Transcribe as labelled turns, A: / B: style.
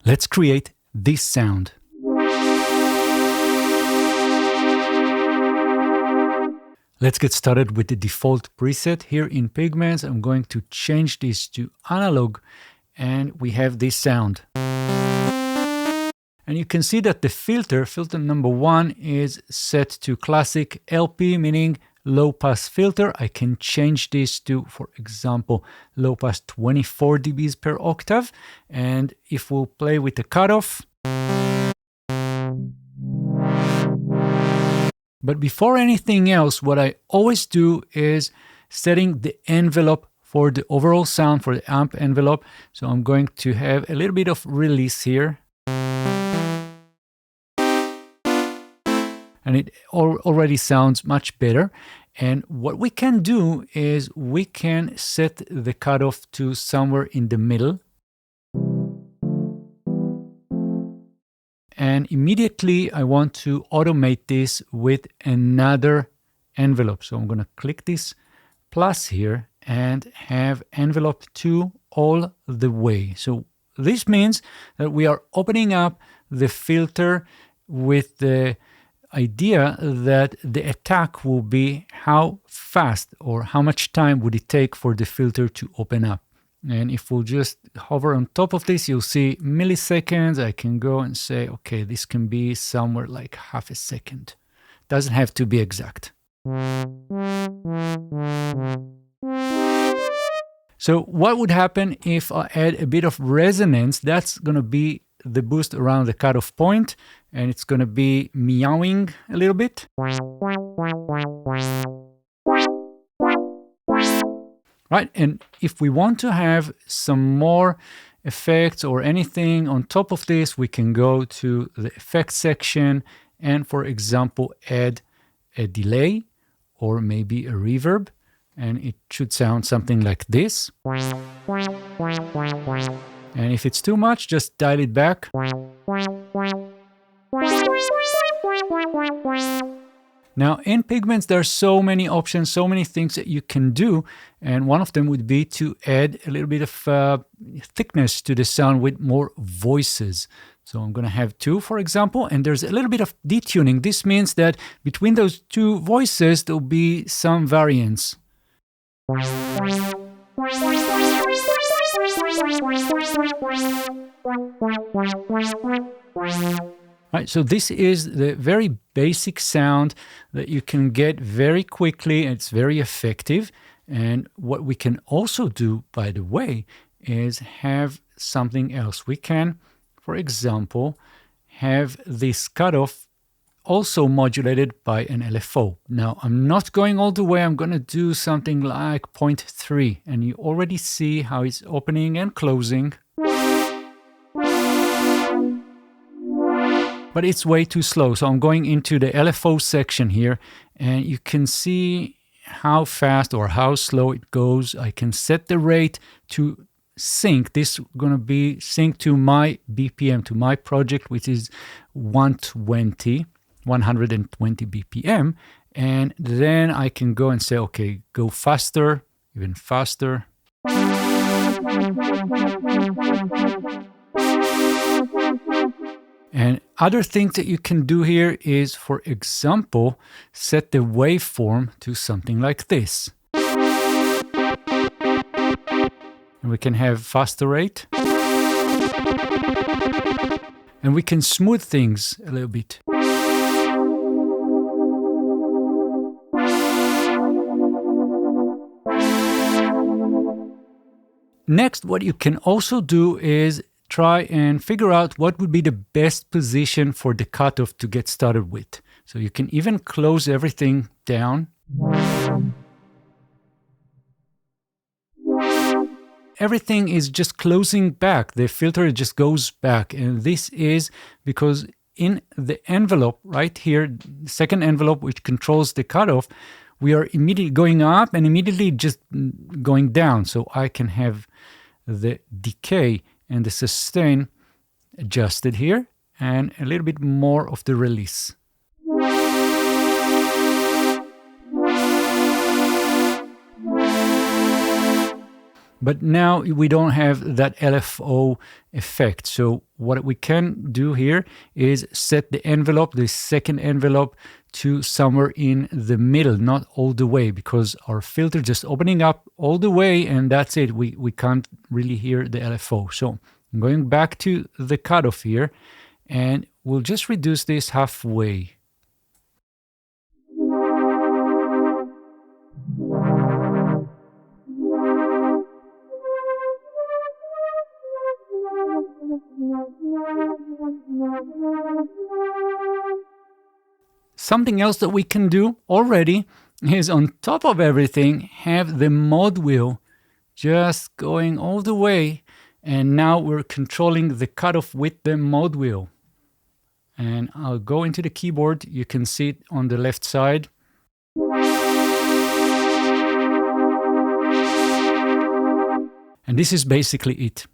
A: Let's create this sound. Let's get started with the default preset here in Pigments. I'm going to change this to analog, and we have this sound. And you can see that the filter number 1 is set to classic LP, meaning low pass filter. I can change this to, for example, low pass 24 dBs per octave. And if we'll play with the cutoff. But before anything else, what I always do is setting the envelope for the overall sound, for the amp envelope. So I'm going to have a little bit of release here. And it already sounds much better. And what we can do is we can set the cutoff to somewhere in the middle. And immediately I want to automate this with another envelope. So I'm going to click this plus here and have envelope 2 all the way. So this means that we are opening up the filter with the idea that the attack will be how fast or how much time would it take for the filter to open up. And if we'll just hover on top of this, you'll see milliseconds. I can go and say, okay, this can be somewhere like half a second. Doesn't have to be exact. So what would happen if I add a bit of resonance? That's going to be the boost around the cutoff point, and it's going to be meowing a little bit. Right, and if we want to have some more effects or anything on top of this, we can go to the effects section and, for example, add a delay or maybe a reverb, and it should sound something like this. And if it's too much, just dial it back. Now, in Pigments, there are so many options, so many things that you can do. And one of them would be to add a little bit of thickness to the sound with more voices. So I'm going to have 2, for example, and there's a little bit of detuning. This means that between those 2 voices, there'll be some variance. Right, so this is the very basic sound that you can get very quickly, and it's very effective. And what we can also do, by the way, is have something else. We can, for example, have this cutoff also modulated by an LFO. Now, I'm not going all the way. I'm going to do something like 0.3, and you already see how it's opening and closing. But it's way too slow. So I'm going into the LFO section here, and you can see how fast or how slow it goes. I can set the rate to sync. This is going to be synced to my BPM, to my project, which is 120 BPM. And then I can go and say, okay, go faster, even faster. And other things that you can do here is, for example, set the waveform to something like this. And we can have faster rate. And we can smooth things a little bit. Next, what you can also do is try and figure out what would be the best position for the cutoff to get started with. So you can even close everything down. Everything is just closing back. The filter just goes back. And this is because in the envelope right here, the second envelope which controls the cutoff, we are immediately going up and immediately just going down. So I can have the decay and the sustain adjusted here, and a little bit more of the release. But now we don't have that LFO effect. So what we can do here is set the envelope, the second envelope, to somewhere in the middle, not all the way, because our filter just opening up all the way and that's it. We can't really hear the LFO. So I'm going back to the cutoff here and we'll just reduce this halfway. Something else that we can do already is, on top of everything, have the mod wheel just going all the way. And now we're controlling the cutoff with the mod wheel. And I'll go into the keyboard. You can see it on the left side. And this is basically it.